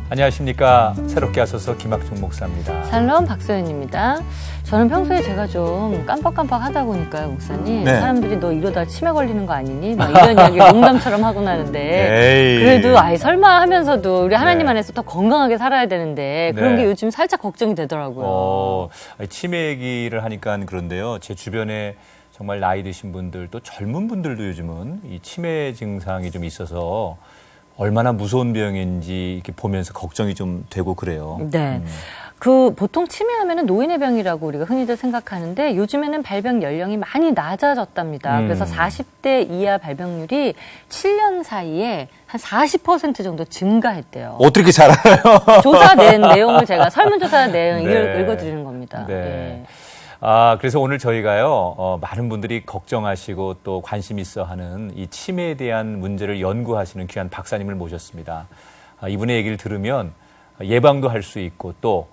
안녕하십니까. 새롭게 하소서 김학중 목사입니다. 샬롬 박소연입니다. 저는 평소에 제가 좀 깜빡깜빡 하다 보니까요, 목사님. 네. 사람들이 너 이러다 치매 걸리는 거 아니니? 막 이런 이야기 농담처럼 하고 나는데. 그래도 설마 하면서도 우리 하나님 안에서 더 건강하게 살아야 되는데 그런 게 요즘 살짝 걱정이 되더라고요. 치매 얘기를 하니까 그런데요. 제 주변에 정말 나이 드신 분들 또 젊은 분들도 요즘은 이 치매 증상이 좀 있어서 얼마나 무서운 병인지 이렇게 보면서 걱정이 좀 되고 그래요. 네. 보통 치매하면은 노인의 병이라고 우리가 흔히들 생각하는데 요즘에는 발병 연령이 많이 낮아졌답니다. 그래서 40대 이하 발병률이 7년 사이에 한 40% 정도 증가했대요. 어떻게 잘 알아요? 조사된 내용을 제가 설문조사 내용 네. 읽어드리는 겁니다. 네. 네. 그래서 오늘 저희가요, 많은 분들이 걱정하시고 또 관심 있어 하는 이 치매에 대한 문제를 연구하시는 귀한 박사님을 모셨습니다. 이분의 얘기를 들으면 예방도 할 수 있고 또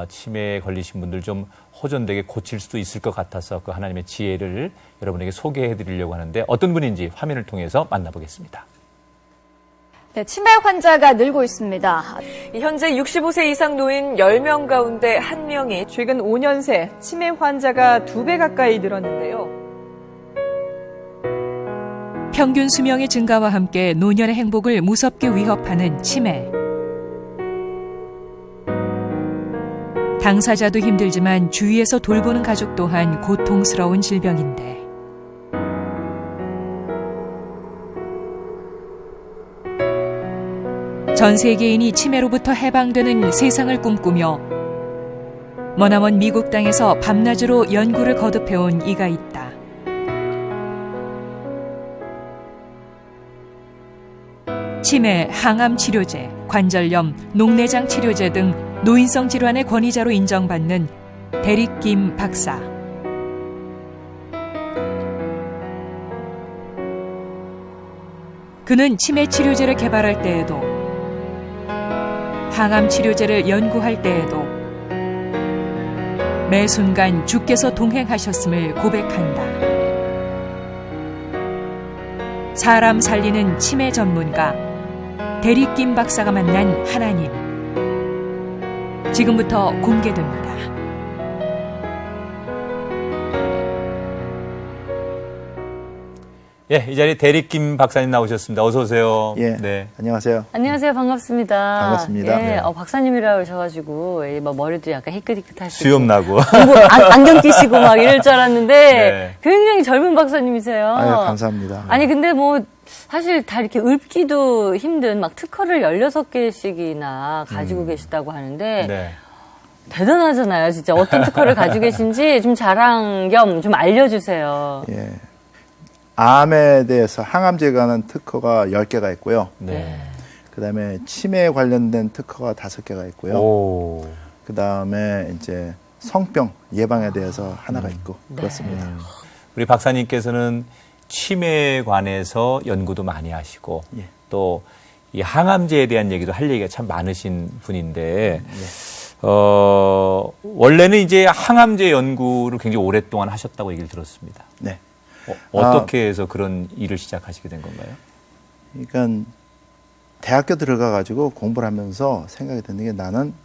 치매에 걸리신 분들 좀 호전되게 고칠 수도 있을 것 같아서 그 하나님의 지혜를 여러분에게 소개해 드리려고 하는데 어떤 분인지 화면을 통해서 만나보겠습니다. 네, 치매 환자가 늘고 있습니다. 현재 65세 이상 노인 10명 가운데 1명이 최근 5년 새 치매 환자가 2배 가까이 늘었는데요. 평균 수명의 증가와 함께 노년의 행복을 무섭게 위협하는 치매. 당사자도 힘들지만 주위에서 돌보는 가족 또한 고통스러운 질병인데 전 세계인이 치매로부터 해방되는 세상을 꿈꾸며 머나먼 미국 땅에서 밤낮으로 연구를 거듭해온 이가 있다. 치매, 항암 치료제, 관절염, 녹내장 치료제 등 노인성 질환의 권위자로 인정받는 데릭 김 박사. 그는 치매 치료제를 개발할 때에도 항암 치료제를 연구할 때에도 매 순간 주께서 동행하셨음을 고백한다. 사람 살리는 치매 전문가 데릭 김 박사가 만난 하나님. 지금부터 공개됩니다. 예, 이 자리에 데릭 김 박사님 나오셨습니다. 어서 오세요. 예, 네. 안녕하세요. 안녕하세요. 반갑습니다. 반갑습니다. 예, 네. 박사님이라 그러셔가지고 머리도 약간 희끗희끗하시고 수염 나고. 안경 끼시고 막 이럴 줄 알았는데 네. 굉장히 젊은 박사님이세요. 아유, 감사합니다. 아니 근데 사실 다 이렇게 읊기도 힘든 막 특허를 16개씩이나 가지고 계시다고 하는데 네. 대단하잖아요. 진짜 어떤 특허를 가지고 계신지 좀 자랑 겸 좀 알려주세요. 예. 암에 대해서 항암제에 관한 특허가 10개가 있고요. 네. 그다음에 치매에 관련된 특허가 5개가 있고요. 오. 그다음에 이제 성병 예방에 대해서 하나가 있고 그렇습니다. 우리 박사님께서는 치매에 관해서 연구도 많이 하시고 예. 또 이 항암제에 대한 얘기도 할 얘기가 참 많으신 분인데 원래는 이제 항암제 연구를 굉장히 오랫동안 하셨다고 얘기를 들었습니다. 네. 어떻게 해서 그런 일을 시작하시게 된 건가요? 그러니까 대학교 들어가가지고 공부를 하면서 생각이 드는 게 나는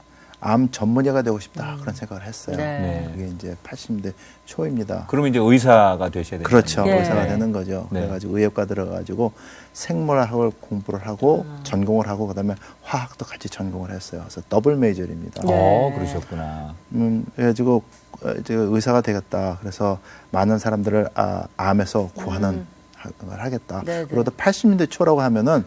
암 전문의가 되고 싶다 그런 생각을 했어요. 네. 그게 이제 80년대 초입니다. 그러면 이제 의사가 되셔야 되는 그렇죠. 네. 의사가 되는 거죠. 네. 그래가지고 의학과 들어가가지고 생물학을 공부를 하고 전공을 하고 그다음에 화학도 같이 전공을 했어요. 그래서 더블 메이저입니다. 그러셨구나. 그래가지고 이제 의사가 되겠다. 그래서 많은 사람들을 암에서 구하는 걸 하겠다. 네네. 그러다 80년대 초라고 하면은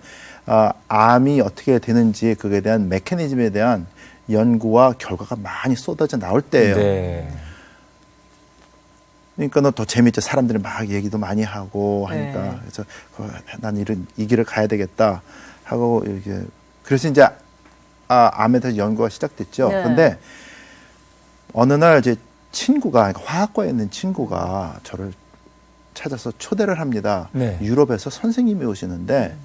암이 어떻게 되는지 그에 대한 메커니즘에 대한 연구와 결과가 많이 쏟아져 나올 때예요. 네. 그러니까 더 재밌죠. 사람들이 막 얘기도 많이 하고 하니까. 네. 그래서 난 이 길을 가야 되겠다 하고 이렇게. 그래서 이제 암에 대해서 연구가 시작됐죠. 네. 근데 어느 날 이제 친구가, 그러니까 화학과에 있는 친구가 저를 찾아서 초대를 합니다. 네. 유럽에서 선생님이 오시는데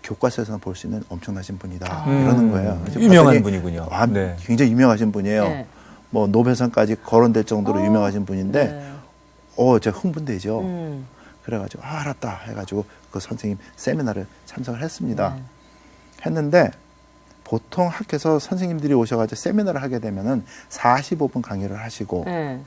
교과서에서는 볼 수 있는 엄청나신 분이다 이러는 거예요. 그래서 유명한 봤더니 분이군요. 네. 굉장히 유명하신 분이에요. 네. 뭐 노벨상까지 거론될 정도로 유명하신 분인데 네. 제가 흥분되죠. 그래가지고 알았다 해가지고 그 선생님 세미나를 참석을 했습니다. 했는데 보통 학교에서 선생님들이 오셔가지고 세미나를 하게 되면은 45분 강의를 하시고 네.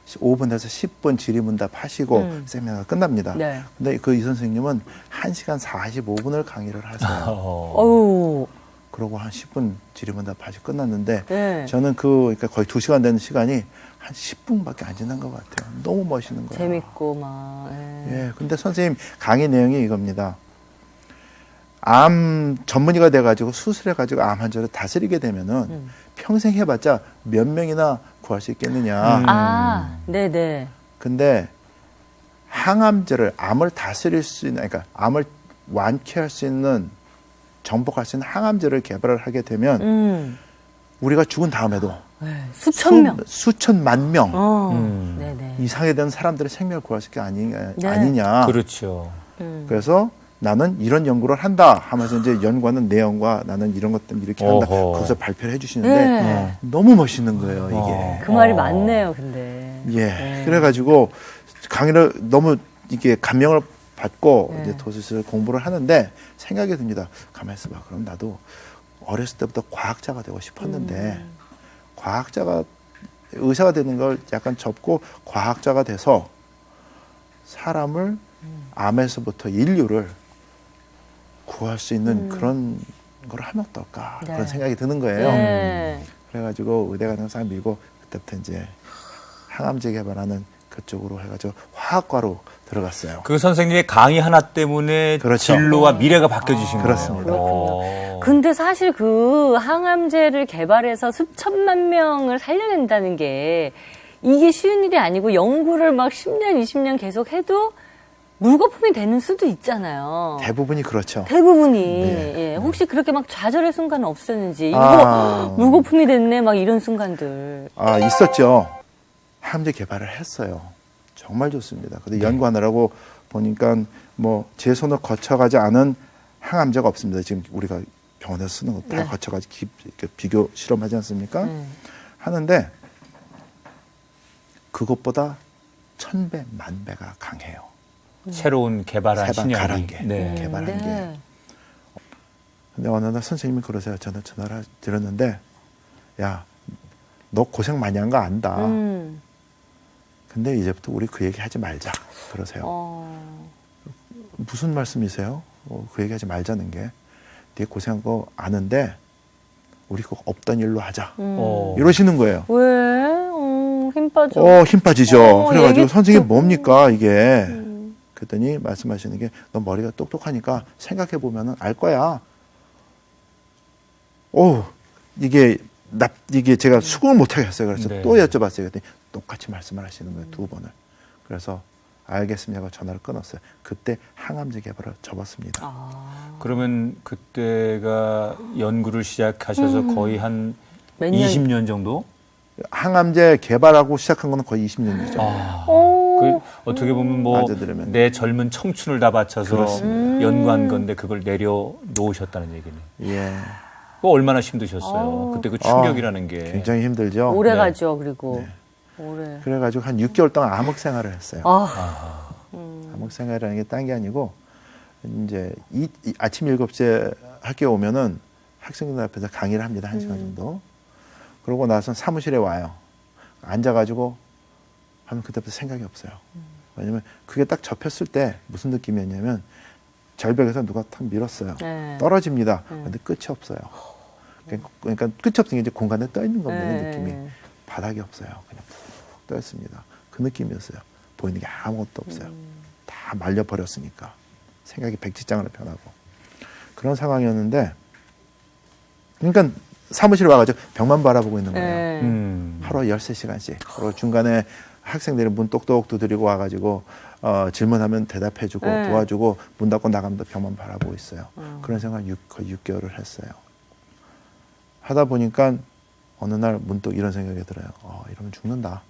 5분에서 10분 질의문답 하시고 세미나가 끝납니다. 네. 근데 그 이 선생님은 1시간 45분을 강의를 하세요. 어우. 그러고 한 10분 질의문답 하시 끝났는데 네. 저는 그러니까 거의 2시간 되는 시간이 한 10분밖에 안 지난 것 같아요. 너무 멋있는 거예요. 재밌고 막. 예. 예, 근데 선생님 강의 내용이 이겁니다. 암 전문의가 돼가지고 수술해가지고 암 환자를 다스리게 되면은 평생 해봤자 몇 명이나 구할 수 있겠느냐. 아, 네네. 근데 항암제를 암을 다스릴 수 있는, 그러니까 암을 완쾌할 수 있는, 정복할 수 있는 항암제를 개발을 하게 되면 우리가 죽은 다음에도 네, 수천 명. 수천만 명 네네. 이상에 대한 사람들의 생명을 구할 수 있게 네. 아니냐. 그렇죠. 그래서 나는 이런 연구를 한다 하면서 이제 연구하는 내용과 나는 이런 것 때문에 이렇게 한다. 어허. 거기서 발표를 해주시는데 네. 너무 멋있는 거예요, 이게. 그 말이 맞네요, 근데. 예. 네. 그래가지고 강의를 너무 이게 감명을 받고 네. 이제 도서실 공부를 하는데 생각이 듭니다. 가만히 있어봐. 그럼 나도 어렸을 때부터 과학자가 되고 싶었는데 과학자가 의사가 되는 걸 약간 접고 과학자가 돼서 사람을 암에서부터 인류를 구할 수 있는 그런 걸 하면 어떨까 네. 그런 생각이 드는 거예요. 네. 그래가지고 의대 가는 사람 밀고 그때부터 이제 항암제 개발하는 그쪽으로 해가지고 화학과로 들어갔어요. 그 선생님의 강의 하나 때문에 그렇죠. 진로와 미래가 바뀌어지신 그렇습니다. 거예요. 근데 사실 그 항암제를 개발해서 수천만 명을 살려낸다는 게 이게 쉬운 일이 아니고 연구를 막 10년, 20년 계속 해도 물거품이 되는 수도 있잖아요. 대부분이 그렇죠. 대부분이. 네. 예. 혹시 그렇게 막 좌절의 순간은 없었는지. 이거 아. 물거품이 됐네. 막 이런 순간들. 아, 있었죠. 항암제 개발을 했어요. 정말 좋습니다. 근데 연구하느라고 보니까 뭐 제 손을 거쳐가지 않은 항암제가 없습니다. 지금 우리가 병원에서 쓰는 거 다 네. 거쳐가지고 이렇게 비교 실험하지 않습니까? 하는데 그것보다 1000배, 10,000배가 강해요. 새로운 개발한 새로운 신약이. 가란 게. 네. 개발한 네. 게. 근데 어느 날 선생님이 그러세요. 저는 전화를 드렸는데, 야, 너 고생 많이 한 거 안다. 근데 이제부터 우리 그 얘기 하지 말자. 그러세요. 무슨 말씀이세요? 그 얘기 하지 말자는 게. 되게 고생한 거 아는데, 우리 그거 없던 일로 하자. 이러시는 거예요. 왜? 힘 빠져. 힘 빠지죠. 그래가지고 얘기 선생님 뭡니까, 이게. 그랬더니 말씀하시는 게, 너 머리가 똑똑하니까 생각해보면 알 거야. 이게 제가 수긍을 못하겠어요. 그래서 네. 또 여쭤봤어요. 그랬더니 똑같이 말씀을 하시는 거예요. 2번을. 그래서 알겠습니다 하고 전화를 끊었어요. 그때 항암제 개발을 접었습니다. 그러면 그때가 연구를 시작하셔서 거의 한 몇 년? 20년 정도? 항암제 개발하고 시작한 거는 거의 20년이죠. 그 어떻게 보면 뭐 맞아들으면. 내 젊은 청춘을 다 바쳐서 그렇습니다. 연구한 건데 그걸 내려놓으셨다는 얘기네. 예. 그거 얼마나 힘드셨어요? 그때 그 충격이라는 게. 굉장히 힘들죠. 오래 네. 가죠, 그리고. 네. 오래. 그래가지고 한 6개월 동안 암흑 생활을 했어요. 아, 암흑 생활이라는 게 딴 게 아니고 이제 아침 7시에 학교에 오면은 학생들 앞에서 강의를 합니다. 1시간 정도. 그러고 나서 사무실에 와요. 앉아가지고 하면 그때부터 생각이 없어요. 왜냐면 그게 딱 접혔을 때 무슨 느낌이었냐면 절벽에서 누가 탁 밀었어요. 네. 떨어집니다. 근데 끝이 없어요. 그러니까 끝이 없으니 이제 공간에 떠 있는 겁니다. 네. 느낌이. 바닥이 없어요. 그냥 푹 떠 있습니다. 그 느낌이었어요. 보이는 게 아무것도 없어요. 다 말려버렸으니까. 생각이 백지장으로 변하고. 그런 상황이었는데, 그러니까 사무실에 와가지고 벽만 바라보고 있는 거예요. 네. 하루 13시간씩. 그리고 중간에 학생들이 문 똑똑 두드리고 와가지고 질문하면 대답해주고 네. 도와주고 문 닫고 나가면 벽만 바라보고 있어요. 그런 생활 거의 6개월을 했어요. 하다 보니까 어느 날 문득 이런 생각이 들어요. 이러면 죽는다.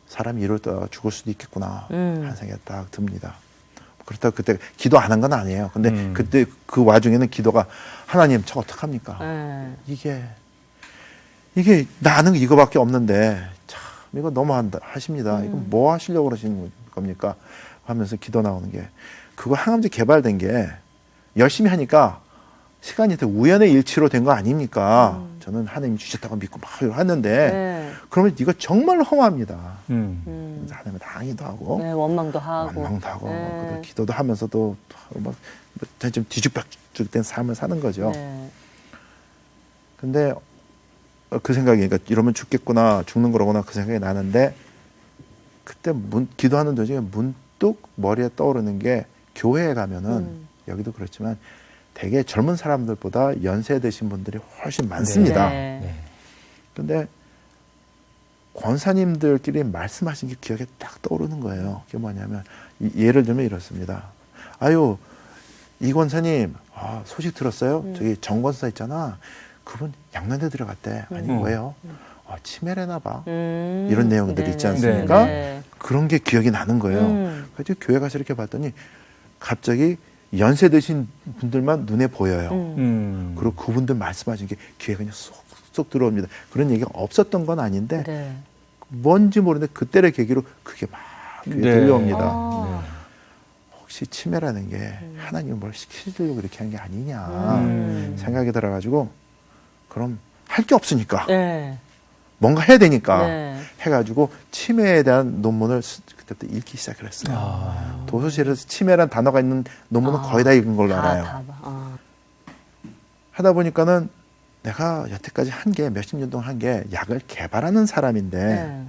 사람이 이러다가 죽을 수도 있겠구나 하는 생각이 딱 듭니다. 그렇다고 그때 기도 안 한 건 아니에요. 근데 그때 그 와중에는 기도가 하나님 저 어떡합니까? 네. 이게 나 아는 거 이거밖에 없는데 참 이거 너무 하십니다. 이거 뭐 하시려고 그러시는 겁니까? 하면서 기도 나오는 게 그거 항암제 개발된 게 열심히 하니까 시간이 우연의 일치로 된 거 아닙니까? 저는 하나님이 주셨다고 믿고 막 하는데 네. 그러면 이거 정말 험합니다. 하나님은 당하기도 하고 네, 원망도 하고. 원망도 하고 네. 또 기도도 하면서도 막 좀 뒤죽박죽된 삶을 사는 거죠. 네. 근데 그 생각이 그러니까 이러면 죽겠구나 죽는 거로구나 그 생각이 나는데 그때 기도하는 도중에 문득 머리에 떠오르는 게 교회에 가면은 여기도 그렇지만 되게 젊은 사람들보다 연세 드신 분들이 훨씬 많습니다. 네. 근데 권사님들끼리 말씀하신 게 기억에 딱 떠오르는 거예요. 그게 뭐냐면 예를 들면 이렇습니다. 아유 이 권사님 소식 들었어요? 저기 정 권사 있잖아. 그분 양면대 들어갔대. 아니 왜요? 치매래나 봐. 이런 내용들이 있지 않습니까? 네. 그런 게 기억이 나는 거예요. 그래서 교회 가서 이렇게 봤더니 갑자기 연세 드신 분들만 눈에 보여요. 그리고 그분들 말씀하신 게 귀에 그냥 쏙쏙 들어옵니다. 그런 얘기가 없었던 건 아닌데 네. 뭔지 모르는데 그때를 계기로 그게 막 귀에 들려옵니다. 아. 혹시 치매라는 게 하나님이 뭘 시키려고 그렇게 한 게 아니냐 생각이 들어가지고 그럼 할 게 없으니까 네. 뭔가 해야 되니까 네. 해가지고 치매에 대한 논문을 그때부터 읽기 시작을 했어요. 도서실에서 치매란 단어가 있는 논문은 거의 다 읽은 걸로 알아요. 하다 보니까는 내가 여태까지 한 게 몇십 년 동안 한 게 약을 개발하는 사람인데 네.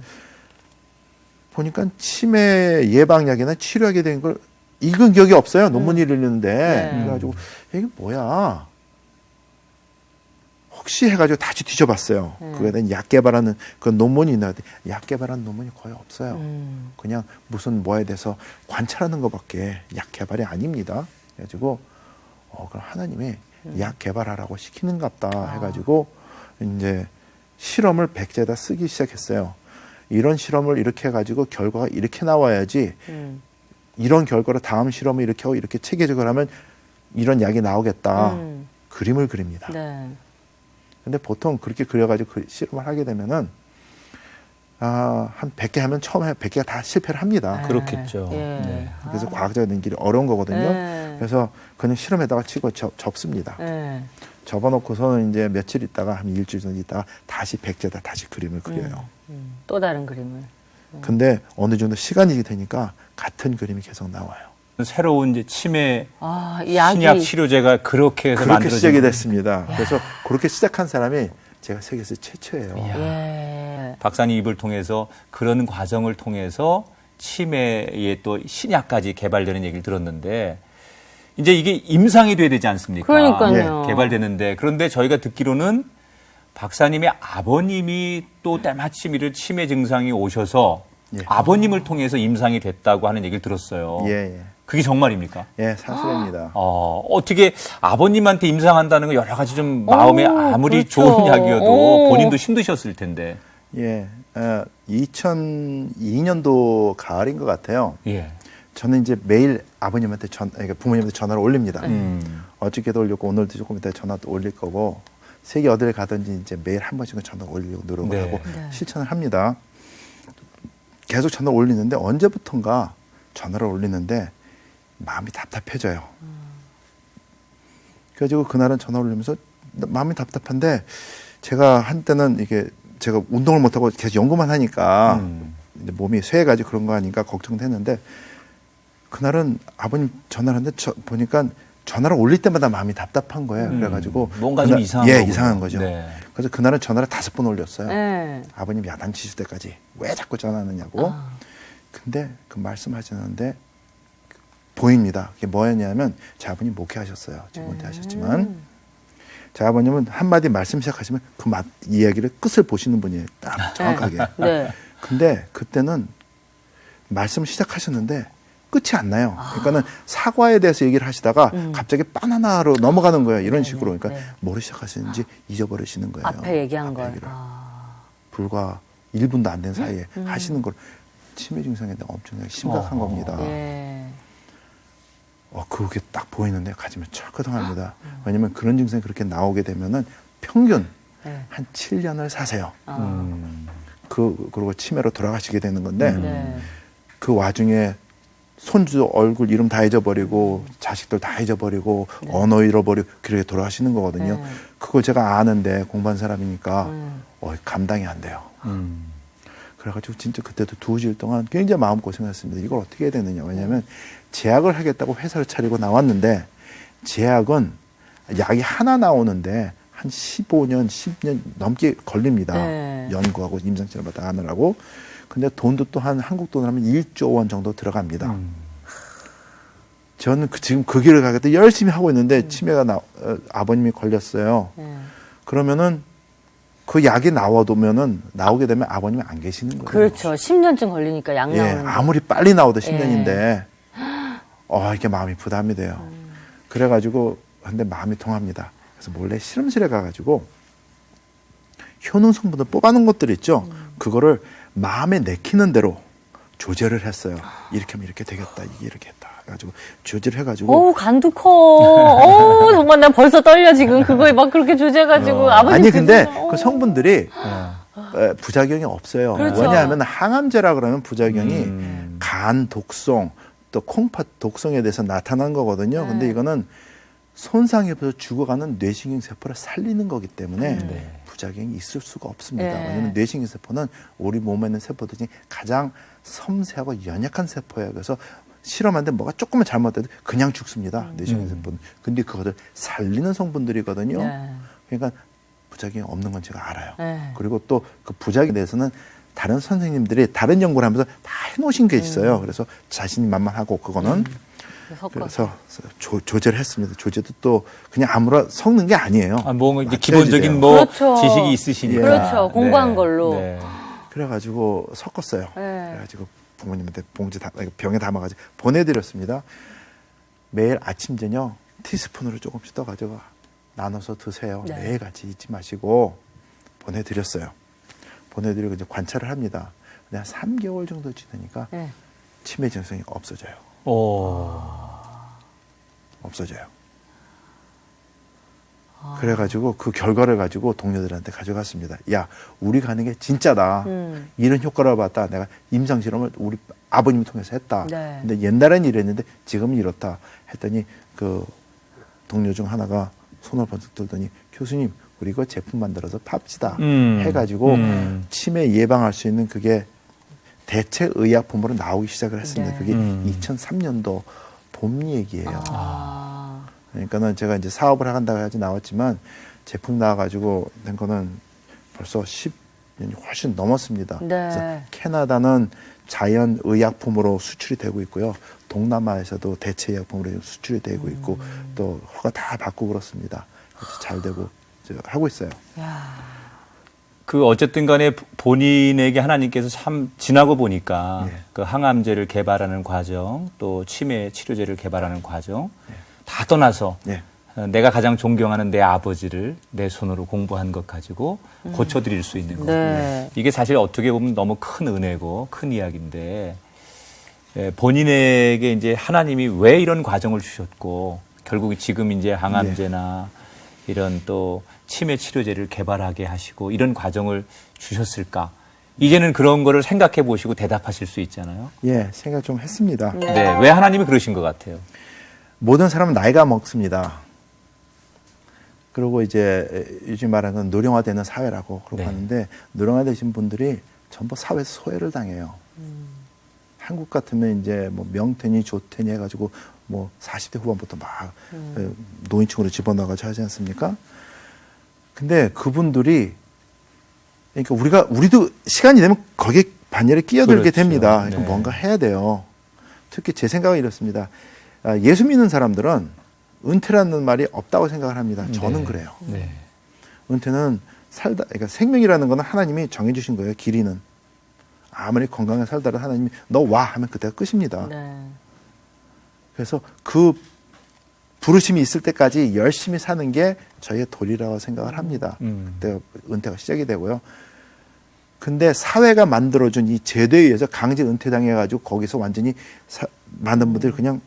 보니까 치매 예방약이나 치료약에 대한 걸 읽은 기억이 없어요. 논문을 읽는데 네. 그래가지고 이게 뭐야? 혹시 해가지고 다시 뒤져봤어요. 그거에 대한 약 개발하는 그런 논문이 있는데 약 개발하는 논문이 거의 없어요. 그냥 무슨 뭐에 대해서 관찰하는 것밖에 약 개발이 아닙니다. 그래가지고 그럼 하나님이 약 개발하라고 시키는갑다 해가지고 이제 실험을 백제에다 쓰기 시작했어요. 이런 실험을 이렇게 해가지고 결과가 이렇게 나와야지 이런 결과로 다음 실험을 이렇게 하고 이렇게 체계적으로 하면 이런 약이 나오겠다. 그림을 그립니다. 네. 근데 보통 그렇게 그려가지고 그 실험을 하게 되면은 한 100개 하면 처음에 100개가 다 실패를 합니다. 그렇겠죠. 예. 네. 그래서 과학적인 길이 어려운 거거든요. 네. 그래서 그냥 실험에다가 치고 접습니다. 네. 접어놓고서는 이제 며칠 있다가 한 일주일 정도 있다가 다시 백제에다 다시 그림을 그려요. 또 다른 그림을. 근데 어느 정도 시간이 되니까 같은 그림이 계속 나와요. 새로운 이제 치매 약이. 신약 치료제가 그렇게 해서 그렇게 만들어진 시작이 됐습니다. 그래서 그렇게 시작한 사람이 제가 세계에서 최초예요. 예. 박사님 입을 통해서 그런 과정을 통해서 치매의 또 신약까지 개발되는 얘기를 들었는데 이제 이게 임상이 돼야 되지 않습니까? 그러니까요. 개발되는데 그런데 저희가 듣기로는 박사님의 아버님이 또 때마침 이런 치매 증상이 오셔서 예. 아버님을 통해서 임상이 됐다고 하는 얘기를 들었어요. 예. 그게 정말입니까? 예, 사실입니다. 어떻게 아버님한테 임상한다는 거 여러 가지 좀 마음에 아무리 그렇죠. 좋은 이야기여도 본인도 힘드셨을 텐데. 예, 2002년도 가을인 것 같아요. 예. 저는 이제 매일 아버님한테 그러니까 부모님한테 전화를 올립니다. 음. 어저께도 올렸고 오늘도 조금 이따 전화도 올릴 거고 세계 어디를 가든지 이제 매일 한 번씩은 전화 올리려고 노력을 네. 하고 실천을 합니다. 계속 전화 올리는데 언제부턴가 전화를 올리는데 마음이 답답해져요. 그래가지고 그날은 전화 올리면서 마음이 답답한데 제가 한때는 이게 제가 운동을 못하고 계속 연구만 하니까 이제 몸이 쇠해가지고 그런 거 아닌가 걱정됐는데 그날은 아버님 전화를 하는데 보니까 전화를 올릴 때마다 마음이 답답한 거예요. 그래가지고 뭔가 좀 이상한 예, 거군요. 이상한 거죠. 네. 그래서 그날은 전화를 5번 올렸어요. 네. 아버님 야단치실 때까지 왜 자꾸 전화하느냐고. 근데 그 말씀하시는데 보입니다. 그게 뭐였냐면 제 아버님 목회하셨어요. 지금 은퇴하셨지만 제 아버님은 한마디 말씀 시작하시면 그 이야기를 끝을 보시는 분이에요. 딱 정확하게. 네. 근데 그때는 말씀 시작하셨는데 끝이 안 나요. 그러니까는 사과에 대해서 얘기를 하시다가 갑자기 바나나로 넘어가는 거예요. 이런 식으로. 그러니까 뭐를 시작하시는지 잊어버리시는 거예요. 앞에 얘기한 걸. 얘기를. 불과 1분도 안 된 사이에 하시는 걸 치매 증상에 대한 엄청나게 심각한 겁니다. 예. 그게 딱 보이는데 가슴이 철커덩합니다. 왜냐면 그런 증상이 그렇게 나오게 되면은 평균 한 7년을 사세요. 그리고 치매로 돌아가시게 되는 건데 네. 그 와중에 손주 얼굴 이름 다 잊어버리고 자식들 다 잊어버리고 언어 잃어버리고 그렇게 돌아가시는 거거든요. 네. 그걸 제가 아는데 공부한 사람이니까 감당이 안 돼요. 그래가지고 진짜 그때도 2주일 동안 굉장히 마음고생했습니다. 이걸 어떻게 해야 되느냐. 왜냐하면 제약을 하겠다고 회사를 차리고 나왔는데 제약은 약이 하나 나오는데 한 15년, 10년 넘게 걸립니다. 네. 연구하고 임상치료를 다 하느라고. 근데 돈도 또 한국 돈으로 하면 1조 원 정도 들어갑니다. 저는 지금 그 길을 가겠다 열심히 하고 있는데 치매가 아버님이 걸렸어요. 그러면은 그 약이 나오게 되면 아버님이 안 계시는 거예요. 그렇죠. 10년쯤 걸리니까 약 예, 나오는. 아무리 빨리 나오도 10년인데 이게 마음이 부담이 돼요. 그래가지고 근데 마음이 통합니다. 그래서 몰래 실험실에 가가지고 효능 성분을 뽑아놓은 것들 있죠. 그거를 마음에 내키는 대로 조절을 했어요. 이렇게 하면 이렇게 되겠다. 이게 이렇게 했다. 그래가지고 조절을 해가지고. 오, 간도 커. 오, 정말 난 벌써 떨려, 지금. 그거에 막 그렇게 조제해가지고. 아버님. 아니, 근데 그 성분들이 부작용이 없어요. 그렇죠. 왜냐하면 항암제라 그러면 부작용이 간 독성, 또 콩팥 독성에 대해서 나타난 거거든요. 근데 이거는 손상이 없어서 죽어가는 뇌신경 세포를 살리는 거기 때문에 부작용이 있을 수가 없습니다. 왜냐하면 뇌신경 세포는 우리 몸에 있는 세포들 중에 가장 섬세하고 연약한 세포예요. 그래서 실험하는데 뭐가 조금만 잘못돼도 그냥 죽습니다. 뇌신경 세포는. 근데 그것을 살리는 성분들이거든요. 그러니까 부작용이 없는 건 제가 알아요. 그리고 또 그 부작용에 대해서는 다른 선생님들이 다른 연구를 하면서 다 해놓으신 게 있어요. 그래서 자신이 만만하고 그거는 그래서 조절했습니다. 조제도 또 그냥 아무나 섞는 게 아니에요. 뭐 이제 기본적인 뭐 그렇죠. 지식이 있으시니까. 그렇죠. 공부한 걸로. 그래가지고 섞었어요. 그래가지고 부모님한테 병에 담아가지고 보내드렸습니다. 매일 아침 저녁 티스푼으로 조금씩 떠가지고 나눠서 드세요. 매일 같이 잊지 마시고 보내드렸어요. 보내드리고 이제 관찰을 합니다. 근데 한 3개월 정도 지나니까 치매 증상이 없어져요. 없어져요. 그래가지고 그 결과를 가지고 동료들한테 가져갔습니다. 야, 우리가 하는 게 진짜다. 이런 효과를 봤다. 내가 임상실험을 우리 아버님을 통해서 했다. 근데 옛날엔 이랬는데 지금은 이렇다. 했더니 그 동료 중 하나가 손을 번쩍 들더니 교수님, 우리 이거 제품 만들어서 팝시다. 해가지고 치매 예방할 수 있는 그게 대체 의약품으로 나오기 시작을 했습니다. 그게 2003년도 봄 얘기예요. 그러니까는 제가 이제 사업을 한다고 해야지 나왔지만 제품 나와가지고 된 거는 벌써 10년이 훨씬 넘었습니다. 그래서 캐나다는 자연 의약품으로 수출이 되고 있고요. 동남아에서도 대체 의약품으로 수출이 되고 있고 또 허가 다 받고 그렇습니다. 잘 되고 하고 있어요. 그 어쨌든 간에 본인에게 하나님께서 참 지나고 보니까 그 항암제를 개발하는 과정 또 치매 치료제를 개발하는 과정 다 떠나서 내가 가장 존경하는 내 아버지를 내 손으로 공부한 것 가지고 고쳐드릴 수 있는 거예요. 이게 사실 어떻게 보면 너무 큰 은혜고 큰 이야기인데 본인에게 이제 하나님이 왜 이런 과정을 주셨고 결국 지금 이제 항암제나 이런 또 치매 치료제를 개발하게 하시고 이런 과정을 주셨을까? 이제는 그런 거를 생각해 보시고 대답하실 수 있잖아요. 생각 좀 했습니다. 왜 하나님이 그러신 것 같아요? 모든 사람은 나이가 먹습니다. 그리고 이제 요즘 말하는 건 노령화되는 사회라고 그러고 하는데 노령화되신 분들이 전부 사회에서 소외를 당해요. 한국 같으면 이제 뭐 명태니 조태니 해가지고 뭐 40대 후반부터 막 노인층으로 집어넣어가지고 하지 않습니까? 근데 그분들이 그러니까 우리도 시간이 되면 거기에 반열에 끼어들게 됩니다. 그러니까 뭔가 해야 돼요. 특히 제 생각은 이렇습니다. 예수 믿는 사람들은 은퇴라는 말이 없다고 생각을 합니다. 저는 그래요. 은퇴는 그러니까 생명이라는 거는 하나님이 정해주신 거예요. 길이는. 아무리 건강하게 살다가 하나님이 너 와 하면 그때가 끝입니다. 그래서 그 부르심이 있을 때까지 열심히 사는 게 저희의 도리라고 생각을 합니다. 그때 은퇴가 시작이 되고요. 근데 사회가 만들어준 이 제도에 의해서 강제 은퇴당해가지고 거기서 완전히 많은 분들이 그냥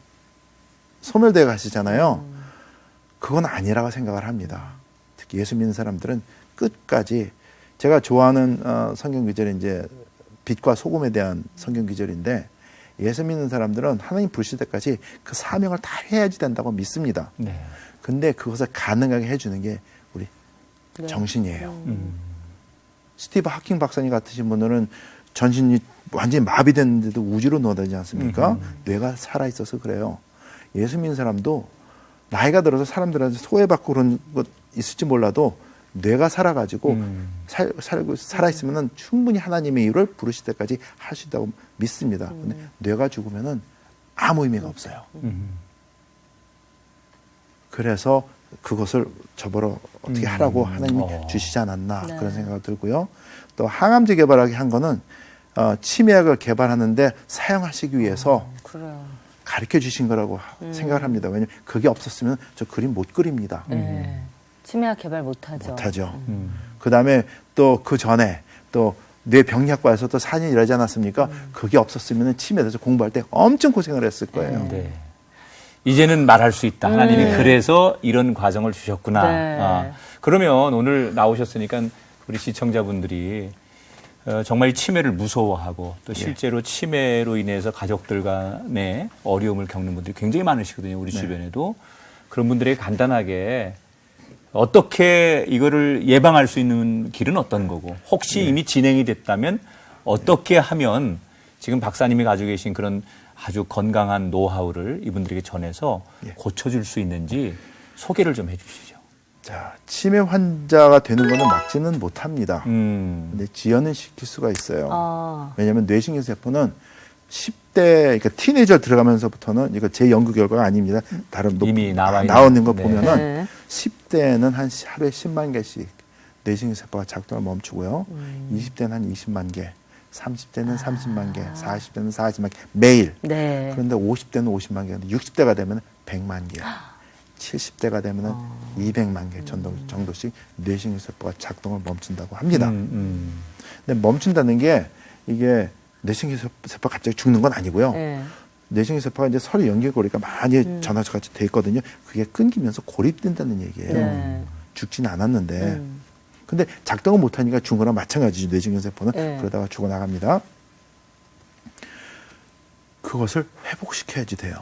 소멸되어 가시잖아요. 그건 아니라고 생각을 합니다. 특히 예수 믿는 사람들은 끝까지 제가 좋아하는 성경 구절이 이제 빛과 소금에 대한 성경 구절인데 예수 믿는 사람들은 하나님 부르실 때까지 그 사명을 다 해야지 된다고 믿습니다. 네. 근데 그것을 가능하게 해주는 게 우리 정신이에요. 스티브 하킹 박사님 같으신 분들은 전신이 완전히 마비됐는데도 우주로 넣어다니지 않습니까? 뇌가 살아있어서 그래요. 예수 믿는 사람도 나이가 들어서 사람들한테 소외받고 그런 것 있을지 몰라도 뇌가 살아가지고 살아있으면 충분히 하나님의 일을 부르실 때까지 할 수 있다고 믿습니다. 근데 뇌가 죽으면 아무 의미가 없어요. 그래서 그것을 저보러 어떻게 하라고 하나님이 주시지 않았나 네. 그런 생각이 들고요. 또 항암제 개발하기 한 거는 치매약을 개발하는데 사용하시기 위해서 그래요. 가르쳐 주신 거라고 생각을 합니다. 왜냐하면 그게 없었으면 저 그림 못 그립니다. 네. 치매약 개발 못하죠. 못하죠. 그 다음에 또 그 전에 또 뇌병리학과에서 또 4년 일하지 않았습니까? 그게 없었으면 치매에 대해서 공부할 때 엄청 고생을 했을 거예요. 네. 이제는 말할 수 있다. 하나님이 그래서 이런 과정을 주셨구나. 네. 그러면 오늘 나오셨으니까 우리 시청자분들이 정말 이 치매를 무서워하고 또 실제로 치매로 인해서 가족들 간에 어려움을 겪는 분들이 굉장히 많으시거든요. 우리 주변에도. 그런 분들에게 간단하게 어떻게 이거를 예방할 수 있는 길은 어떤 거고 혹시 이미 진행이 됐다면 어떻게 하면 지금 박사님이 가지고 계신 그런 아주 건강한 노하우를 이분들에게 전해서 고쳐줄 수 있는지 소개를 좀 해주시죠. 자, 치매 환자가 되는 거는 막지는 못합니다. 음. 근데 지연은 시킬 수가 있어요. 아. 왜냐하면 뇌신경세포는 10대, 그러니까 티네이저 들어가면서부터는 이거 제 연구 결과가 아닙니다. 다른 이미 나와 나오는 거 네. 보면은 네. 10대는 한 하루에 10만 개씩 뇌신경세포가 작동을 멈추고요. 20대는 한 20만 개, 30대는 30만 개, 40대는 40만 개 매일. 네. 그런데 50대는 50만 개, 60대가 되면 100만 개, 70대가 되면 200만 개 정도씩 뇌신경세포가 작동을 멈춘다고 합니다. 근데 멈춘다는 게 이게 뇌신경세포가 갑자기 죽는 건 아니고요. 네. 뇌신경세포가 이제 서로 연결고리가 많이 전화처같이 돼 있거든요. 그게 끊기면서 고립된다는 얘기예요. 네. 죽지는 않았는데. 근데 작동을 못하니까 죽은 거랑 마찬가지죠. 뇌신경세포는. 네. 그러다가 죽어나갑니다. 그것을 회복시켜야지 돼요.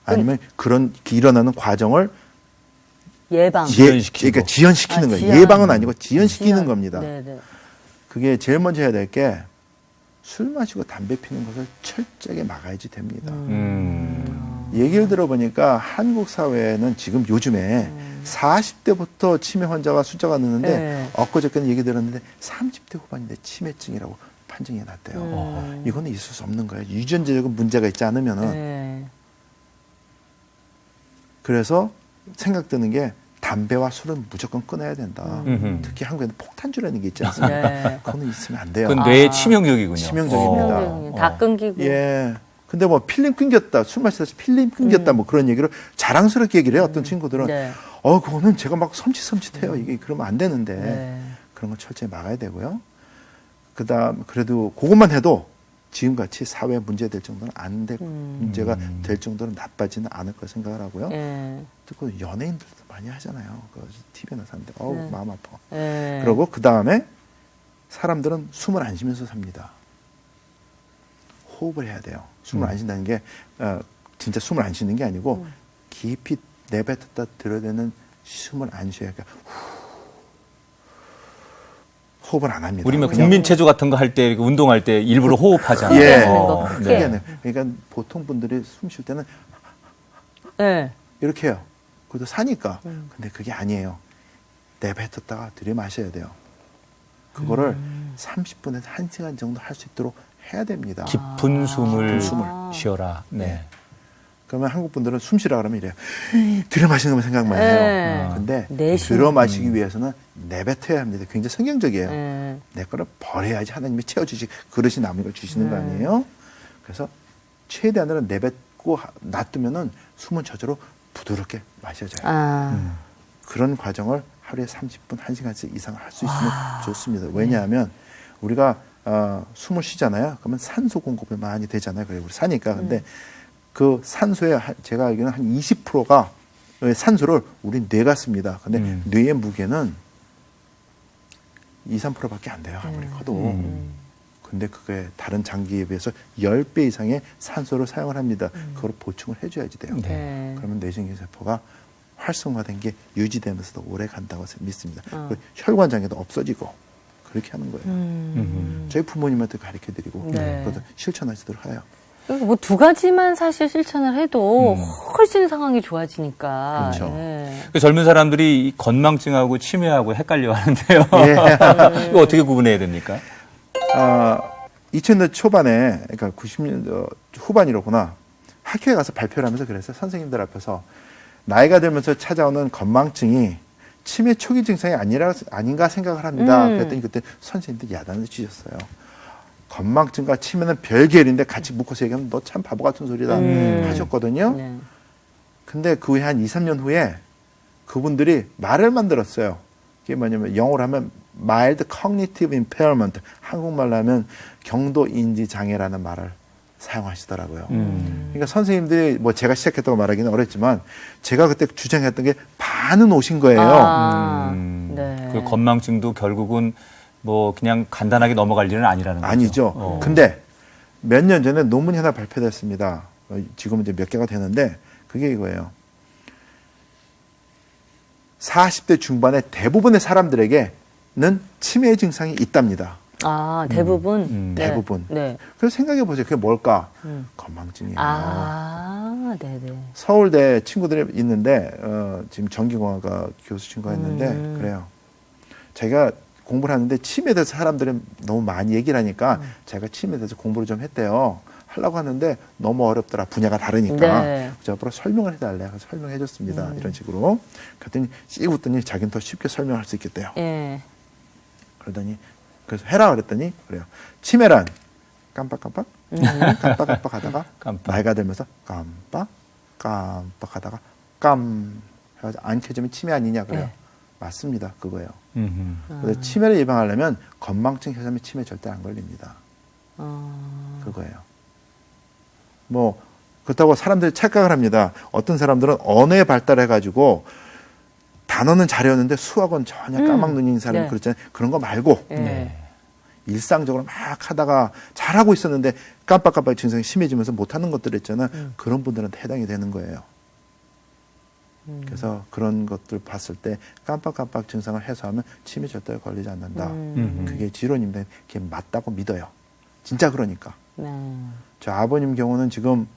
아니면 그런 일어나는 과정을 예방. 지연시키고. 그러니까 지연시키는 아, 거예요. 지연. 예방은 아니고 지연시키는 지연. 겁니다. 네네. 그게 제일 먼저 해야 될 게 술 마시고 담배 피는 것을 철저하게 막아야지 됩니다. 얘기를 들어보니까 한국 사회는 지금 요즘에 40대부터 치매 환자가 숫자가 느는데 네. 엊그저께는 얘기 들었는데 30대 후반인데 치매증이라고 판정이 났대요. 이거는 있을 수 없는 거예요. 유전자적인 문제가 있지 않으면은. 네. 그래서 생각드는 게 담배와 술은 무조건 끊어야 된다. 특히 한국에는 폭탄주라는 게 있지 않습니까? 네. 그거는 있으면 안 돼요. 그건 뇌에 치명적이군요. 치명적입니다. 치명적인 다 끊기고. 예. 근데 뭐 필름 끊겼다, 술 마시다 필름 끊겼다, 뭐 그런 얘기를 자랑스럽게 얘기를 해요. 어떤 친구들은. 네. 그거는 제가 막 섬찟섬찟해요. 이게 그러면 안 되는데. 네. 그런 거 철저히 막아야 되고요. 그래도 그것만 해도 지금같이 사회에 문제될 정도는 안 될, 문제가 될 정도는 나빠지는 않을 거 생각을 하고요. 네. 또 연예인들도 많이 하잖아요. TV나 사는데, 네. 마음 아파. 네. 그러고 그 다음에 사람들은 숨을 안 쉬면서 삽니다. 호흡을 해야 돼요. 숨을 안 쉰다는 게 진짜 숨을 안 쉬는 게 아니고 깊이 내뱉었다 들어대는 숨을 안 쉬어야 그러니까 호흡을 안 합니다. 우리 뭐 그냥 국민체조 같은 거 할 때 운동할 때 일부러 호흡하잖아요. 예. 하는 거 크게. 네. 그러니까 보통 분들이 숨 쉴 때는 네. 이렇게 해요. 그것도 사니까. 근데 그게 아니에요. 내뱉었다가 들이마셔야 돼요. 그거를 30분에서 1시간 정도 할 수 있도록 해야 됩니다. 깊은 숨을 숨을. 쉬어라. 네. 그러면 한국 분들은 숨 쉬라 그러면 이래요. 들이마시는 것만 생각만 네. 해요. 근데 내쉬는. 들어마시기 위해서는 내뱉어야 합니다. 굉장히 성경적이에요. 네. 내 거를 버려야지 하나님이 채워주시, 그릇이 남은 걸 주시는 거 아니에요? 그래서 최대한으로 내뱉고 놔두면은 숨은 저절로 부드럽게 마셔져요. 아. 그런 과정을 하루에 30분, 1시간씩 이상 할 수 있으면 좋습니다. 왜냐하면 우리가 숨을 쉬잖아요. 그러면 산소 공급이 많이 되잖아요. 그래 우리 사니까. 근데 그 산소의 제가 알기로는 한 20%가 산소를 우리 뇌가 씁니다. 근데 뇌의 무게는 2, 3%밖에 안 돼요. 아무리 커도. 근데 그게 다른 장기에 비해서 10배 이상의 산소를 사용을 합니다. 그걸 보충을 해줘야지 돼요. 네. 그러면 뇌신경 세포가 활성화된 게 유지되면서 더 오래 간다고 믿습니다. 그리고 혈관 장애도 없어지고 그렇게 하는 거예요. 저희 부모님한테 가르쳐드리고 네. 그것도 실천하시도록 해요. 뭐 두 가지만 사실 실천을 해도 훨씬 상황이 좋아지니까. 그렇죠. 네. 그 젊은 사람들이 이 건망증하고 치매하고 헷갈려 하는데요. 예. 이거 어떻게 구분해야 됩니까? 2000년 초반에, 그러니까 90년대 후반이로구나. 학교에 가서 발표를 하면서 그랬어요. 선생님들 앞에서. 나이가 들면서 찾아오는 건망증이 치매 초기 증상이 아닌가 생각을 합니다. 그랬더니 그때 선생님들이 야단을 치셨어요. 건망증과 치매는 별개인데 같이 묶어서 얘기하면 너 참 바보 같은 소리다 하셨거든요. 네. 근데 그 후에 한 2, 3년 후에 그분들이 말을 만들었어요. 그게 뭐냐면 영어로 하면 mild cognitive impairment, 한국말로 하면 경도 인지 장애라는 말을 사용하시더라고요. 그러니까 선생님들이 뭐 제가 시작했다고 말하기는 어렵지만 제가 그때 주장했던 게 반은 오신 거예요. 네. 그 건망증도 결국은 뭐 그냥 간단하게 넘어갈 일은 아니라는 거죠. 아니죠. 근데 몇 년 전에 논문이 하나 발표됐습니다. 지금은 이제 몇 개가 되는데 그게 이거예요. 40대 중반의 대부분의 사람들에게는 치매 증상이 있답니다. 아, 대부분? 네. 대부분. 네. 그래서 생각해 보세요. 그게 뭘까? 건망증이에요. 아, 네네. 서울대 친구들이 있는데 지금 전기공학과 교수 친구가 있는데 그래요. 제가 공부를 하는데 치매에 대해서 사람들이 너무 많이 얘기를 하니까 제가 치매에 대해서 공부를 좀 했대요. 하려고 하는데 너무 어렵더라. 분야가 다르니까. 네. 그래서 앞으로 설명을 해달래. 그래서 설명해 줬습니다. 이런 식으로. 그랬더니 씩 웃더니 자기는 더 쉽게 설명할 수 있겠대요. 예. 그러더니 그래서 해라 그랬더니 그래요. 치매란 깜빡깜빡 깜빡깜빡 하다가 깜빡. 나이가 들면서 깜빡 하다가 깜 해가지고 안 켜지면 치매 아니냐 그래요. 네. 맞습니다. 그거예요. 음흠. 그래서 치매를 예방하려면 건망증 혈압이 치매 절대 안 걸립니다. 그거예요. 뭐 그렇다고 사람들이 착각을 합니다. 어떤 사람들은 언어에 발달해가지고 단어는 잘했는데 수학은 전혀 까막눈인 사람이 네. 그렇잖아요. 그런 거 말고 네. 일상적으로 막 하다가 잘하고 있었는데 깜빡깜빡 증상이 심해지면서 못하는 것들 있잖아요. 그런 분들한테 해당이 되는 거예요. 그래서 그런 것들 봤을 때 깜빡깜빡 증상을 해소하면 치매 절대 걸리지 않는다. 그게 지론인데 그게 맞다고 믿어요. 진짜 그러니까. 네. 저 아버님 경우는 지금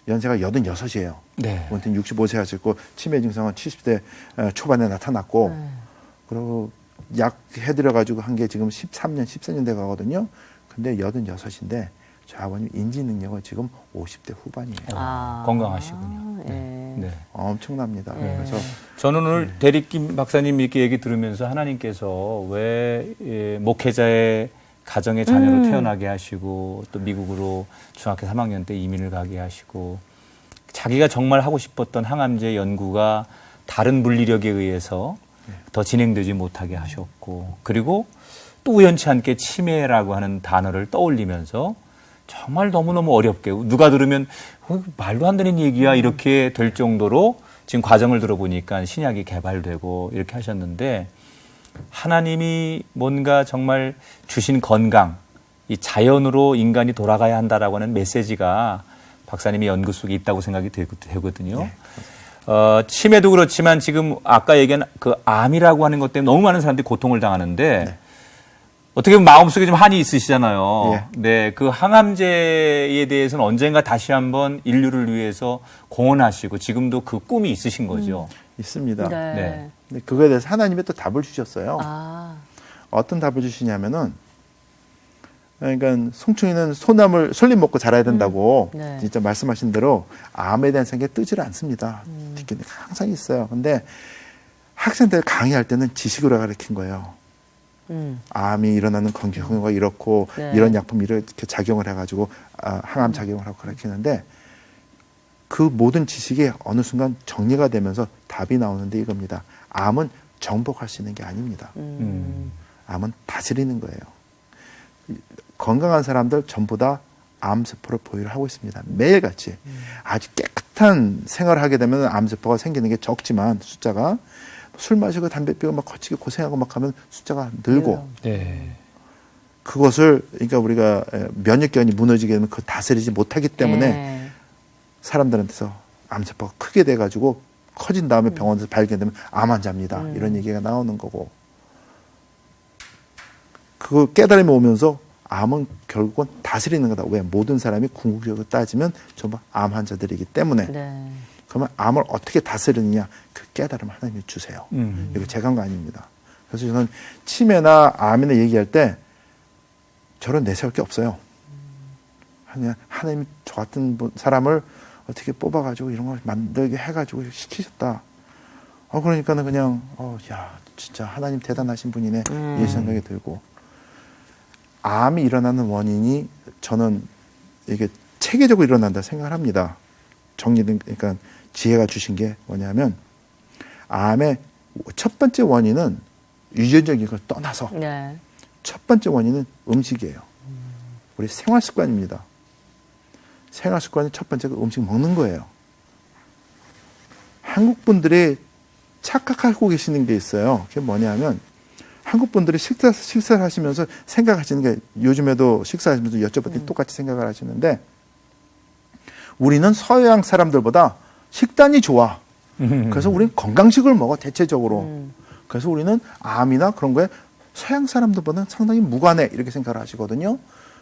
연세가 86이에요. 네. 아무튼 65세 하셨고 치매 증상은 70대 초반에 나타났고 그리고 약 해드려가지고 한 게 지금 13년, 14년 돼 가거든요. 근데 86인데 저 아버님 인지 능력은 지금 50대 후반이에요. 아. 건강하시군요. 예. 네. 엄청납니다. 그래서 저는 오늘 대리김 박사님 이렇게 얘기 들으면서 하나님께서 왜 목회자의 가정의 자녀로 태어나게 하시고 또 미국으로 중학교 3학년 때 이민을 가게 하시고 자기가 정말 하고 싶었던 항암제 연구가 다른 물리력에 의해서 더 진행되지 못하게 하셨고 그리고 또 우연치 않게 치매라고 하는 단어를 떠올리면서 정말 너무너무 어렵게 누가 들으면 말도 안 되는 얘기야 이렇게 될 정도로 지금 과정을 들어보니까 신약이 개발되고 이렇게 하셨는데 하나님이 뭔가 정말 주신 건강, 이 자연으로 인간이 돌아가야 한다라고 하는 메시지가 박사님의 연구 속에 있다고 생각이 되거든요. 네. 치매도 그렇지만 지금 아까 얘기한 그 암이라고 하는 것 때문에 너무 많은 사람들이 고통을 당하는데 네. 어떻게 보면 마음속에 좀 한이 있으시잖아요. 예. 네, 그 항암제에 대해서는 언젠가 다시 한번 인류를 위해서 공헌하시고 지금도 그 꿈이 있으신 거죠. 있습니다. 네. 네. 근데 그거에 대해서 하나님이 또 답을 주셨어요. 아. 어떤 답을 주시냐면은 그러니까 송충이는 소나물 솔잎 먹고 자라야 된다고 네. 진짜 말씀하신 대로 암에 대한 생각이 뜨질 않습니다. 뒷견이 항상 있어요. 근데 학생들 강의할 때는 지식으로 가르친 거예요. 암이 일어나는 경우가 이렇고 네. 이런 약품이 이렇게 작용을 해가지고 항암 작용을 하고 가르치는데 그 모든 지식이 어느 순간 정리가 되면서 답이 나오는데 이겁니다. 암은 정복할 수 있는 게 아닙니다. 암은 다스리는 거예요. 건강한 사람들 전부 다 암세포를 보유를 하고 있습니다. 매일같이. 아주 깨끗한 생활을 하게 되면 암세포가 생기는 게 적지만 숫자가 술 마시고 담배 피우고 막 거치게 고생하고 막 하면 숫자가 늘고 네. 그것을 그러니까 우리가 면역기관이 무너지게 되면 그 다스리지 못하기 때문에 네. 사람들한테서 암세포가 크게 돼가지고 커진 다음에 병원에서 발견되면 암 환자입니다. 이런 얘기가 나오는 거고 그 깨달음이 오면서 암은 결국은 다스리는 거다. 왜? 모든 사람이 궁극적으로 따지면 전부 암 환자들이기 때문에 네. 그러면 암을 어떻게 다스리느냐 그 깨달음을 하나님이 주세요. 이거 제가 한 거 아닙니다. 그래서 저는 치매나 암이나 얘기할 때 저런 내세울 게 없어요. 그냥 하나님이 저 같은 사람을 어떻게 뽑아가지고 이런 걸 만들게 해가지고 시키셨다. 그러니까는 그냥 야 진짜 하나님 대단하신 분이네 이 생각이 들고 암이 일어나는 원인이 저는 이게 체계적으로 일어난다 생각을 합니다. 정리된 그러니까 지혜가 주신 게 뭐냐면 암의 첫 번째 원인은 유전적인 걸 떠나서 네. 첫 번째 원인은 음식이에요. 우리 생활 습관입니다. 생활 습관이 첫 번째가 음식 먹는 거예요. 한국 분들이 착각하고 계시는 게 있어요. 그게 뭐냐면 한국 분들이 식사를 하시면서 생각하시는 게 요즘에도 식사하시면서 여쭤봤더니 똑같이 생각을 하시는데 우리는 서양 사람들보다 식단이 좋아. 그래서 우리는 건강식을 먹어 대체적으로. 그래서 우리는 암이나 그런 거에 서양 사람들보다는 상당히 무관해 이렇게 생각을 하시거든요.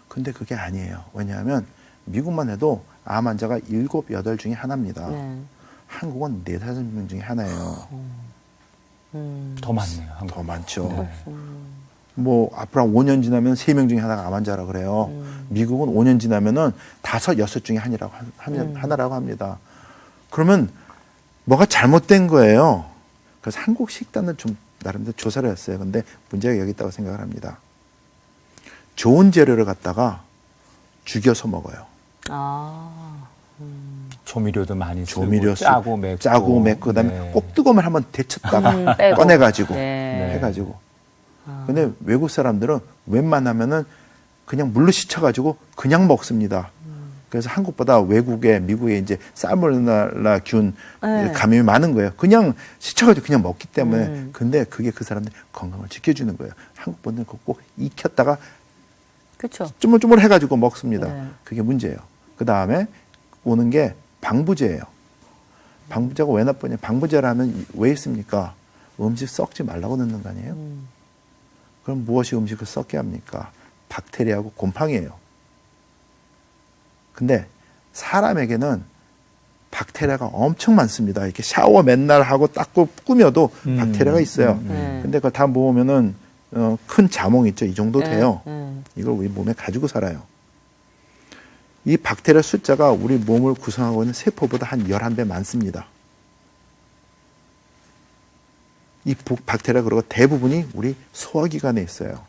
근데 그게 아니에요. 왜냐하면 미국만 해도 암 환자가 7, 8 중에 하나입니다. 네. 한국은 4, 5명 중에 하나예요. 더 많네요. 한국. 더 많죠. 네. 뭐 앞으로 한 5년 지나면 3명 중에 하나가 암 환자라 그래요. 미국은 5년 지나면은 5, 6 중에 하나라고 합니다. 그러면 뭐가 잘못된 거예요. 그래서 한국 식단을 좀 나름대로 조사를 했어요. 근데 문제가 여기 있다고 생각을 합니다. 좋은 재료를 갖다가 죽여서 먹어요. 조미료도 많이 쓰고 조미료 짜고 맵고 그다음에 네. 꼭 뜨거우면 한번 데쳤다가 빼고. 꺼내가지고 네. 해가지고. 근데 외국 사람들은 웬만하면은 그냥 물로 씻어가지고 그냥 먹습니다. 그래서 한국보다 외국에 미국에 이제 살모넬라 균 네. 감염이 많은 거예요. 그냥 씻어가지고 그냥 먹기 때문에. 근데 그게 그 사람들 건강을 지켜주는 거예요. 한국 분들은 그거 꼭 익혔다가 그렇죠. 쪼물쪼물 해가지고 먹습니다. 네. 그게 문제예요. 그 다음에 오는 게 방부제예요. 방부제가 왜 나쁘냐? 방부제를 하면 왜 있습니까? 음식 썩지 말라고 넣는 거 아니에요? 그럼 무엇이 음식을 썩게 합니까? 박테리아하고 곰팡이에요. 근데 사람에게는 박테리아가 엄청 많습니다. 이렇게 샤워 맨날 하고 닦고 꾸며도 박테리아가 있어요. 근데 그걸 다 모으면은 큰 자몽 있죠. 이 정도 돼요. 이걸 우리 몸에 가지고 살아요. 이 박테리아 숫자가 우리 몸을 구성하고 있는 세포보다 한 11배 많습니다. 이 박테리아 그리고 대부분이 우리 소화기관에 있어요.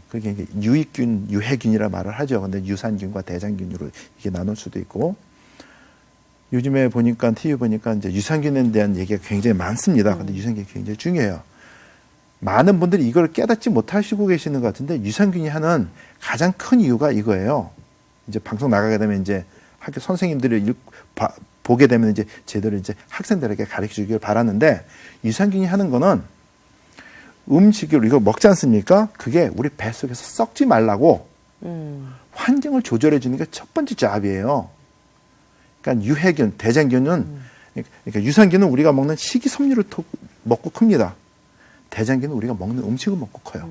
그게 이제 유익균, 유해균이라 말을 하죠. 근데 유산균과 대장균으로 이게 나눌 수도 있고 요즘에 보니까 TV 보니까 이제 유산균에 대한 얘기가 굉장히 많습니다. 근데 유산균이 굉장히 중요해요. 많은 분들이 이걸 깨닫지 못하시고 계시는 것 같은데 유산균이 하는 가장 큰 이유가 이거예요. 이제 방송 나가게 되면 이제 학교 선생님들이 보게 되면 이제 제대로 이제 학생들에게 가르쳐 주길 바라는데 유산균이 하는 거는 음식을 이거 먹지 않습니까? 그게 우리 뱃속에서 썩지 말라고 환경을 조절해 주는 게 첫 번째 잡이에요. 그러니까 유해균, 대장균은 그러니까 유산균은 우리가 먹는 식이섬유를 먹고 큽니다. 대장균은 우리가 먹는 음식을 먹고 커요.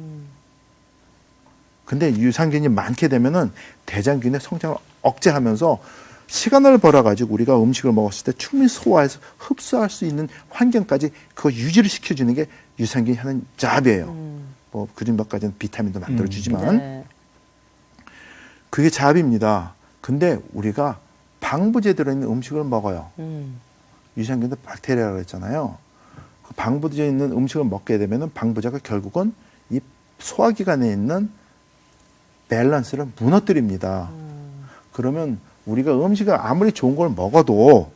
근데 유산균이 많게 되면은 대장균의 성장을 억제하면서 시간을 벌어가지고 우리가 음식을 먹었을 때 충분히 소화해서 흡수할 수 있는 환경까지 그거 유지를 시켜주는 게 유산균이 하는 잡이에요. 뭐 그린 것까지는 비타민도 만들어주지만 네. 그게 잡입니다. 근데 우리가 방부제 들어있는 음식을 먹어요. 유산균도 박테리아라고 했잖아요. 그 방부제 있는 음식을 먹게 되면은 방부제가 결국은 이 소화기관에 있는 밸런스를 무너뜨립니다. 그러면 우리가 음식을 아무리 좋은 걸 먹어도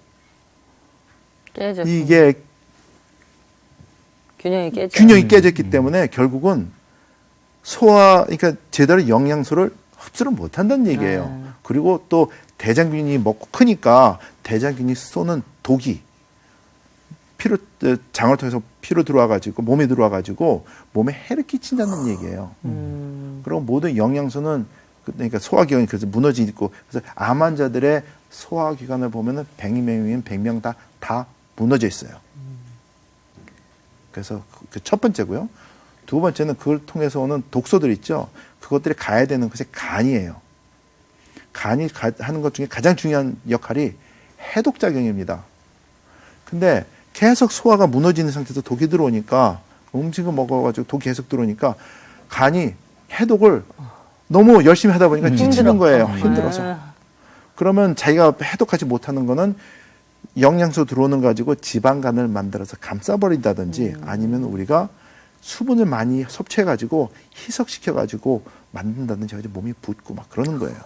깨져. 이게 균형이 깨져. 균형이 깨졌기 때문에 결국은 그러니까 제대로 영양소를 흡수를 못 한다는 얘기예요. 그리고 또 대장균이 먹고 크니까 대장균이 쏘는 독이 장을 통해서 피로 들어와가지고 몸에 들어와가지고 몸에 해를 끼친다는 얘기예요. 그리고 모든 영양소는 그러니까 소화기관이 그래서 무너지고 그래서 암 환자들의 소화기관을 보면은 100명이면 100명 다 무너져 있어요. 그래서 그 첫 번째고요. 두 번째는 그걸 통해서 오는 독소들 있죠. 그것들이 가야 되는 것이 간이에요. 간이 하는 것 중에 가장 중요한 역할이 해독작용입니다. 근데 계속 소화가 무너지는 상태에서 독이 들어오니까 음식을 먹어가지고 독이 계속 들어오니까 간이 해독을 너무 열심히 하다 보니까 지치는 거예요. 힘들어서. 그러면 자기가 해독하지 못하는 거는 영양소 들어오는 거 가지고 지방간을 만들어서 감싸버린다든지 아니면 우리가 수분을 많이 섭취해가지고 희석시켜가지고 만든다든지 해가지고 몸이 붓고 막 그러는 거예요.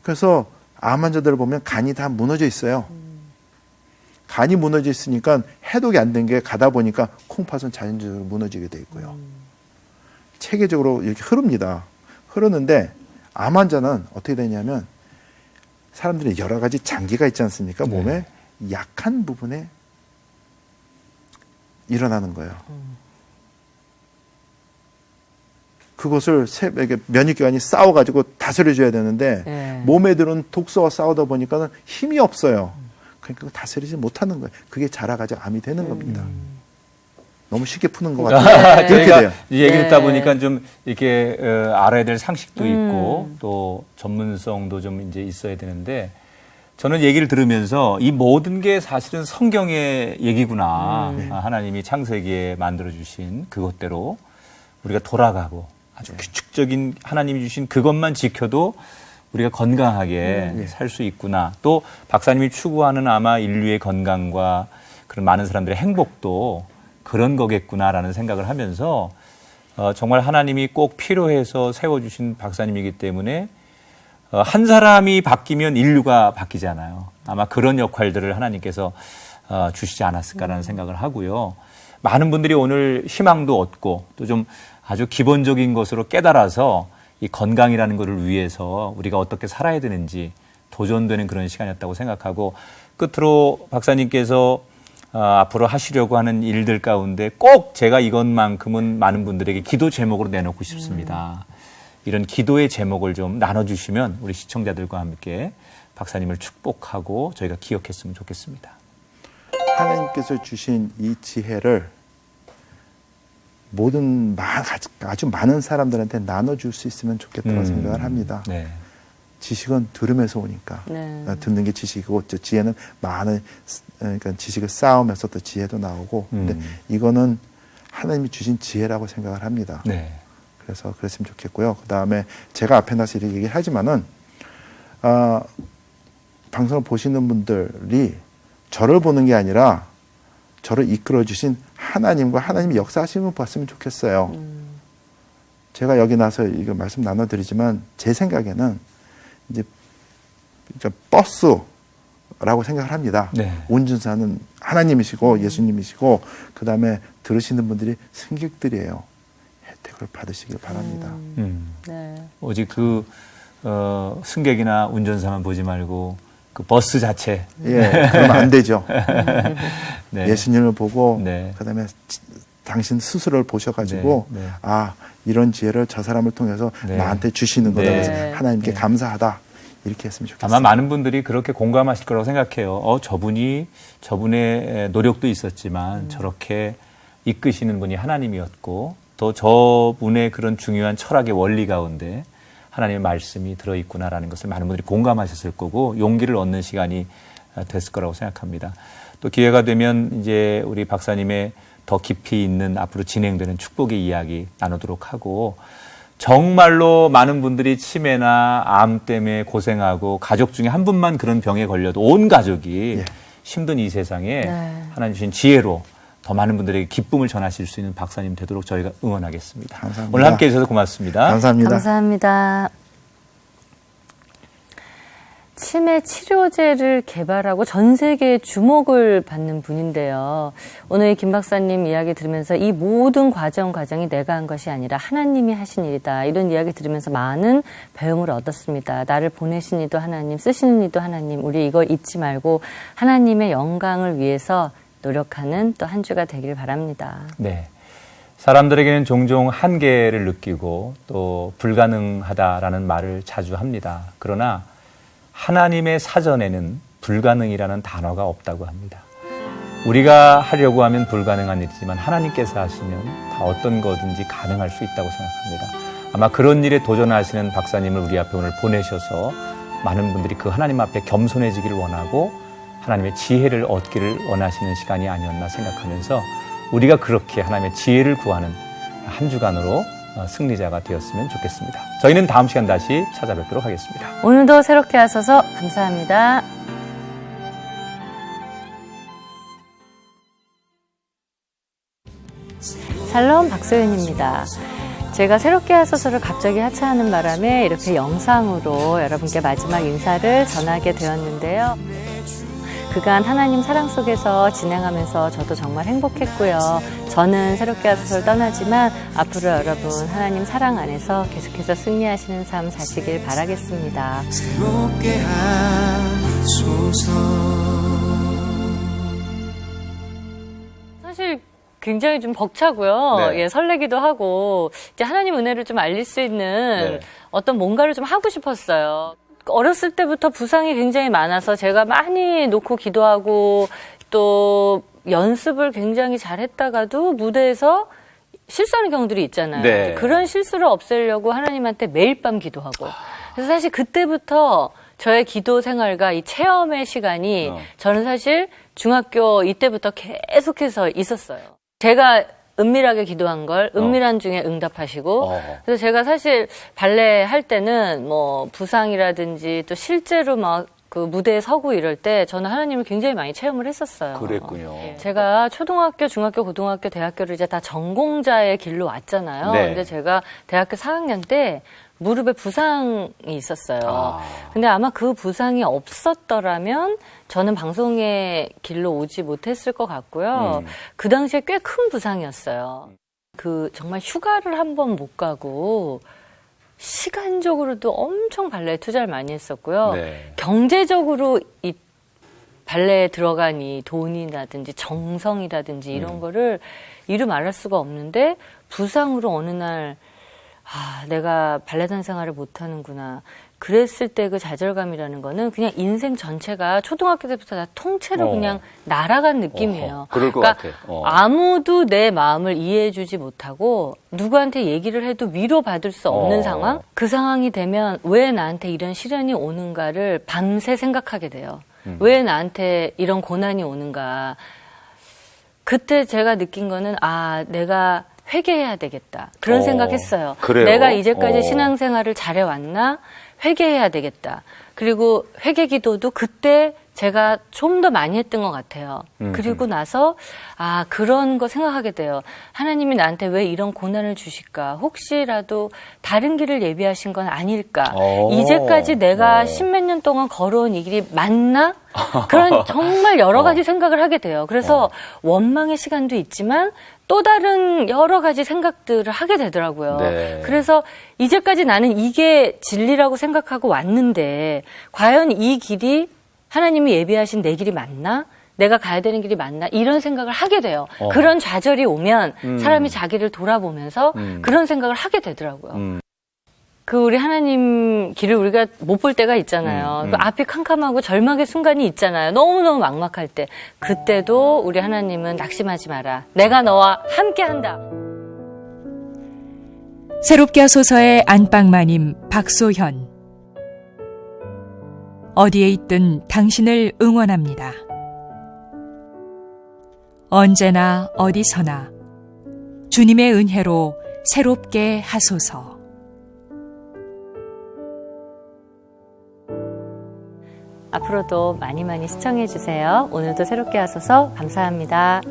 그래서 암 환자들을 보면 간이 다 무너져 있어요. 간이 무너져 있으니까 해독이 안 된 게 가다 보니까 콩팥은 자연적으로 무너지게 돼 있고요. 체계적으로 이렇게 흐릅니다. 흐르는데 암 환자는 어떻게 되냐면 사람들이 여러 가지 장기가 있지 않습니까? 몸에 약한 부분에 일어나는 거예요. 그것을 면역기관이 싸워가지고 다스려줘야 되는데 몸에 들은 독소와 싸우다 보니까 힘이 없어요. 그러니까 다스리지 못하는 거예요. 그게 자라가지고 암이 되는 겁니다. 너무 쉽게 푸는 것 같아요. 그렇게 저희가 돼요. 이 얘기를 듣다 보니까 좀 이렇게 알아야 될 상식도 있고 또 전문성도 좀 이제 있어야 되는데 저는 얘기를 들으면서 이 모든 게 사실은 성경의 얘기구나. 하나님이 창세기에 만들어주신 그것대로 우리가 돌아가고 아주 규칙적인 하나님이 주신 그것만 지켜도 우리가 건강하게 살 수 있구나. 또 박사님이 추구하는 아마 인류의 건강과 그런 많은 사람들의 행복도 그런 거겠구나라는 생각을 하면서 정말 하나님이 꼭 필요해서 세워주신 박사님이기 때문에 한 사람이 바뀌면 인류가 바뀌잖아요. 아마 그런 역할들을 하나님께서 주시지 않았을까라는 생각을 하고요. 많은 분들이 오늘 희망도 얻고 또 좀 아주 기본적인 것으로 깨달아서 이 건강이라는 것을 위해서 우리가 어떻게 살아야 되는지 도전되는 그런 시간이었다고 생각하고 끝으로 박사님께서 앞으로 하시려고 하는 일들 가운데 꼭 제가 이것만큼은 많은 분들에게 기도 제목으로 내놓고 싶습니다. 이런 기도의 제목을 좀 나눠주시면 우리 시청자들과 함께 박사님을 축복하고 저희가 기억했으면 좋겠습니다. 하나님께서 주신 이 지혜를 아주 많은 사람들한테 나눠줄 수 있으면 좋겠다고 생각을 합니다. 네. 지식은 들으면서 오니까 듣는 게 지식이고 지혜는 그러니까 지식을 쌓으면서 또 지혜도 나오고 근데 이거는 하나님이 주신 지혜라고 생각을 합니다. 네. 그래서 그랬으면 좋겠고요. 그 다음에 제가 앞에 나서 이렇게 얘기를 하지만은 방송을 보시는 분들이 저를 보는 게 아니라 저를 이끌어 주신 하나님과 하나님이 역사하시는 걸 봤으면 좋겠어요. 제가 여기 나서 이거 말씀 나눠드리지만 제 생각에는 이제 버스라고 생각을 합니다. 네. 운전사는 하나님이시고 예수님이시고 그 다음에 들으시는 분들이 승객들이에요. 혜택을 받으시길 바랍니다. 오직 그 승객이나 운전사만 보지 말고 그 버스 자체. 그러면 안 되죠. 네. 예수님을 보고 네. 그다음에 당신 스스로를 보셔가지고 이런 지혜를 저 사람을 통해서 나한테 주시는 거다. 그래서 하나님께 감사하다. 이렇게 했으면 좋겠습니다. 아마 많은 분들이 그렇게 공감하실 거라고 생각해요. 저분의 노력도 있었지만 저렇게 이끄시는 분이 하나님이었고 또 저분의 그런 중요한 철학의 원리 가운데 하나님의 말씀이 들어있구나라는 것을 많은 분들이 공감하셨을 거고 용기를 얻는 시간이 됐을 거라고 생각합니다. 또 기회가 되면 이제 우리 박사님의 더 깊이 있는 앞으로 진행되는 축복의 이야기 나누도록 하고 정말로 많은 분들이 치매나 암 때문에 고생하고 가족 중에 한 분만 그런 병에 걸려도 온 가족이 힘든 이 세상에 하나님 주신 지혜로 더 많은 분들에게 기쁨을 전하실 수 있는 박사님 되도록 저희가 응원하겠습니다. 감사합니다. 오늘 함께해 주셔서 고맙습니다. 감사합니다. 감사합니다. 치매 치료제를 개발하고 전 세계에 주목을 받는 분인데요. 오늘 김 박사님 이야기 들으면서 이 모든 과정이 내가 한 것이 아니라 하나님이 하신 일이다. 이런 이야기 들으면서 많은 배움을 얻었습니다. 나를 보내신 이도 하나님, 쓰시는 이도 하나님. 우리 이걸 잊지 말고 하나님의 영광을 위해서 노력하는 또 한 주가 되길 바랍니다. 네. 사람들에게는 종종 한계를 느끼고 또 불가능하다라는 말을 자주 합니다. 그러나 하나님의 사전에는 불가능이라는 단어가 없다고 합니다. 우리가 하려고 하면 불가능한 일이지만 하나님께서 하시면 다 어떤 거든지 가능할 수 있다고 생각합니다. 아마 그런 일에 도전하시는 박사님을 우리 앞에 오늘 보내셔서 많은 분들이 그 하나님 앞에 겸손해지기를 원하고 하나님의 지혜를 얻기를 원하시는 시간이 아니었나 생각하면서 우리가 그렇게 하나님의 지혜를 구하는 한 주간으로 승리자가 되었으면 좋겠습니다. 저희는 다음 시간 다시 찾아뵙도록 하겠습니다. 오늘도 새롭게 하셔서 감사합니다. 샬롬 박소연입니다. 제가 새롭게 하소서를 갑자기 하차하는 바람에 이렇게 영상으로 여러분께 마지막 인사를 전하게 되었는데요. 그간 하나님 사랑 속에서 진행하면서 저도 정말 행복했고요. 저는 새롭게 하소서를 떠나지만 앞으로 여러분 하나님 사랑 안에서 계속해서 승리하시는 삶 사시길 바라겠습니다. 새롭게 하소서. 사실 굉장히 좀 벅차고요. 네. 예, 설레기도 하고 이제 하나님 은혜를 좀 알릴 수 있는 어떤 뭔가를 좀 하고 싶었어요. 어렸을 때부터 부상이 굉장히 많아서 제가 많이 놓고 기도하고 또 연습을 굉장히 잘했다가도 무대에서 실수하는 경우들이 있잖아요. 네. 그런 실수를 없애려고 하나님한테 매일 밤 기도하고. 그래서 사실 그때부터 저의 기도 생활과 이 체험의 시간이 저는 사실 중학교 이때부터 계속해서 있었어요. 제가 은밀하게 기도한 걸 은밀한 중에 응답하시고 그래서 제가 사실 발레 할 때는 뭐 부상이라든지 또 실제로 막 그 무대에 서고 이럴 때 저는 하나님을 굉장히 많이 체험을 했었어요. 그랬군요. 제가 초등학교, 중학교, 고등학교, 대학교를 이제 다 전공자의 길로 왔잖아요. 네. 근데 제가 대학교 4학년 때 무릎에 부상이 있었어요. 근데 아마 그 부상이 없었더라면 저는 방송의 길로 오지 못했을 것 같고요. 그 당시에 꽤 큰 부상이었어요. 그 정말 휴가를 한 번 못 가고 시간적으로도 엄청 발레에 투자를 많이 했었고요. 네. 경제적으로 이 발레에 들어간 이 돈이라든지 정성이라든지 이런 거를 이루 말할 수가 없는데 부상으로 어느 날 내가 발레단 생활을 못하는구나. 그랬을 때 그 좌절감이라는 거는 그냥 인생 전체가 초등학교 때부터 다 통째로 그냥 날아간 느낌이에요. 그럴 것 그러니까 같아. 아무도 내 마음을 이해해주지 못하고 누구한테 얘기를 해도 위로받을 수 없는 상황? 그 상황이 되면 왜 나한테 이런 시련이 오는가를 밤새 생각하게 돼요. 왜 나한테 이런 고난이 오는가. 그때 제가 느낀 거는 내가 회개해야 되겠다. 그런 생각했어요. 그래요? 내가 이제까지 신앙생활을 잘해왔나? 회개해야 되겠다. 그리고 회개 기도도 그때 제가 좀 더 많이 했던 것 같아요. 그리고 나서 그런 거 생각하게 돼요. 하나님이 나한테 왜 이런 고난을 주실까? 혹시라도 다른 길을 예비하신 건 아닐까? 이제까지 내가 십몇 년 동안 걸어온 이 길이 맞나? 그런 정말 여러 가지 생각을 하게 돼요. 그래서 원망의 시간도 있지만 또 다른 여러 가지 생각들을 하게 되더라고요. 네. 그래서 이제까지 나는 이게 진리라고 생각하고 왔는데 과연 이 길이 하나님이 예비하신 내 길이 맞나? 내가 가야 되는 길이 맞나? 이런 생각을 하게 돼요. 그런 좌절이 오면 사람이 자기를 돌아보면서 그런 생각을 하게 되더라고요. 그 우리 하나님 길을 우리가 못 볼 때가 있잖아요. 그 앞이 캄캄하고 절망의 순간이 있잖아요. 너무너무 막막할 때. 그때도 우리 하나님은 낙심하지 마라. 내가 너와 함께한다. 새롭게 하소서의 안방마님 박소현. 어디에 있든 당신을 응원합니다. 언제나 어디서나 주님의 은혜로 새롭게 하소서. 앞으로도 많이 많이 시청해주세요. 오늘도 새롭게 하소서 감사합니다.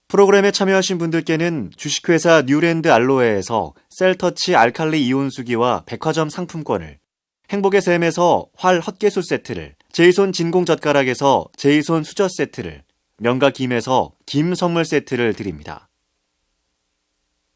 프로그램에 참여하신 분들께는 주식회사 뉴랜드 알로에에서 셀터치 알칼리 이온수기와 백화점 상품권을, 행복의 샘에서 활 헛개수 세트를, 제이손 진공젓가락에서 제이손 수저 세트를, 명가 김에서 김 선물 세트를 드립니다.